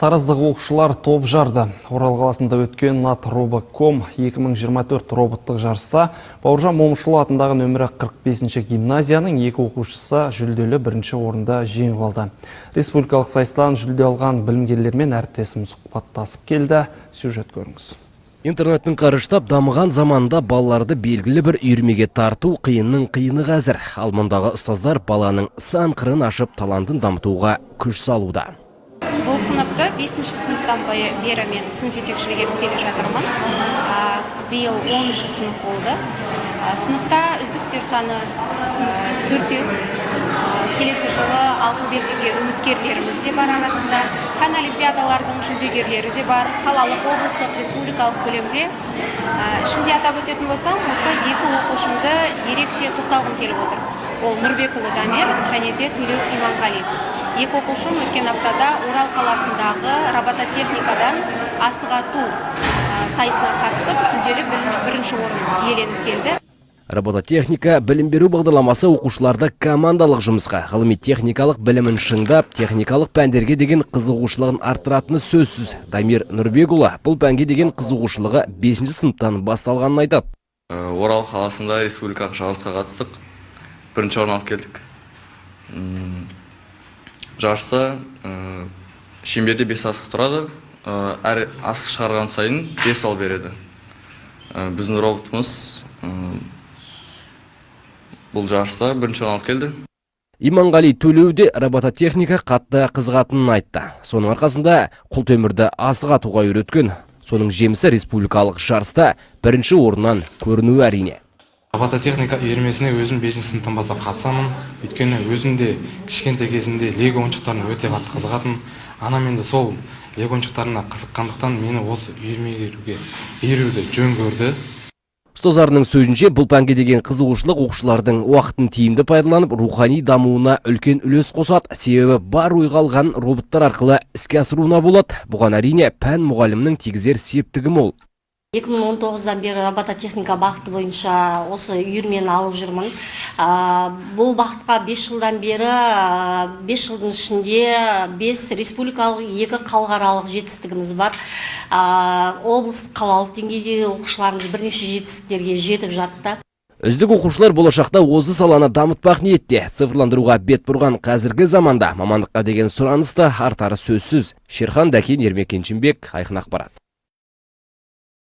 Тараздық оқушылар топ жарды. Орал қаласында өткен нат робоком 2024 роботтық жарыста Бауыржан Момышұлы атындағы нөмірі 45-ші гимназияның екі оқушысы жүлделі бірінші орында жеңіп алды. Республикалық сайыстан жүлде алған білімгерлермен әріптесіміз сұхбаттасып келді. Сюжет көріңіз. Интернеттің қарыштап дамыған заманда балаларды белгілі бір үйірмеге тарту қиынның қиыны қазір. Ал мұндағы ұстаздар баланың сан қырын ашып талантын дамытуға күш салуда. Бұл сыныпты 5-ші сыныптан бері мен сынып жетекшілік етіп келе жатырмын. Биыл 10-шы сынып болды. Сыныпта үздіктер саны 4-еу. Келесі жылы алтын белгіге үміткерлеріміз де бар арасында. Қан олимпиадалардың жүлдегерлері де бар. Қалалық, облыстық, республикалық көлемде. Ішінде атап өтетін болсам, осы екі оқушымды ерекше тоқталғым келіп отыр. Ол Нұрбекұлы Дамир және де Төлеу Иманғали. Екі оқушым өткен аптада Орал қаласындағы робототехникадан асық ату сайысына қатысып, жүлделі бірінші орын иеленіп келді. Робототехника білім беру бағдарламасы оқушыларды командалық жұмысқа, ғылыми техникалық білімін шыңдап, техникалық пәндерге деген қызығушылығын арттыратыны сөзсіз. Дамир Нұрбекұлы бұл пәнге деген қызығушылығы 5-ші сыныптан басталғанын айтады. Орал қаласында республикалық жарысқа қатыстық, бірінші орын алып келдік. Жарыста шеңберде 5 асық тұрады, әр асық шығарған сайын 5 балл береді. Біздің роботымыз бұл жарыста бірінші орын алып келді. Иманғали Төлеуде робототехника қатты қызығатынын айтты. Соның арқасында құлтемірді асық атуға үйреткен. Соның жемісі республикалық жарыста бірінші орыннан көрінуі әрине. Робототехника үйірмесіне өзім 5-ші сыныптан бастап қатысамын. Өйткені өзім де кішкентай кезімде лего ойыншықтарына өте қатты қызығатын. Анам енді сол лего ойыншықтарына қызыққандықтан мені осы үйірмеге еруді жөн көрді. Ұстаздарының сөзінше, бұл пәнге деген қызығушылық оқушылардың уақытын тиімді пайдаланып, рухани дамуына үлкен үлес қосады. Себебі бар ойға алған роботтар арқылы іске асыруына болады. Бұған әрине пән мұғалімнің тигізер септігі мол. 2019-дан бері робототехника бағыты бойынша осы үйірмені алып жүрмін. Бұл бағытқа 5 жылдан бері, 5 жылдың ішінде 5 республикалық, 2 қалааралық жетістігіміз бар. Облыс қалалық деңгейдегі оқушыларымыз бірнеше жетістіктерге жетіп жатты. Үздік оқушылар болашақта осы саланы дамытпақ ниетте. Цифрландыруға бет бұрған қазіргі заманда мамандыққа деген сұранысты артары сөзсіз. Шерхан Дәкен, Ермек Кеншімбек, Айқын ақпарат.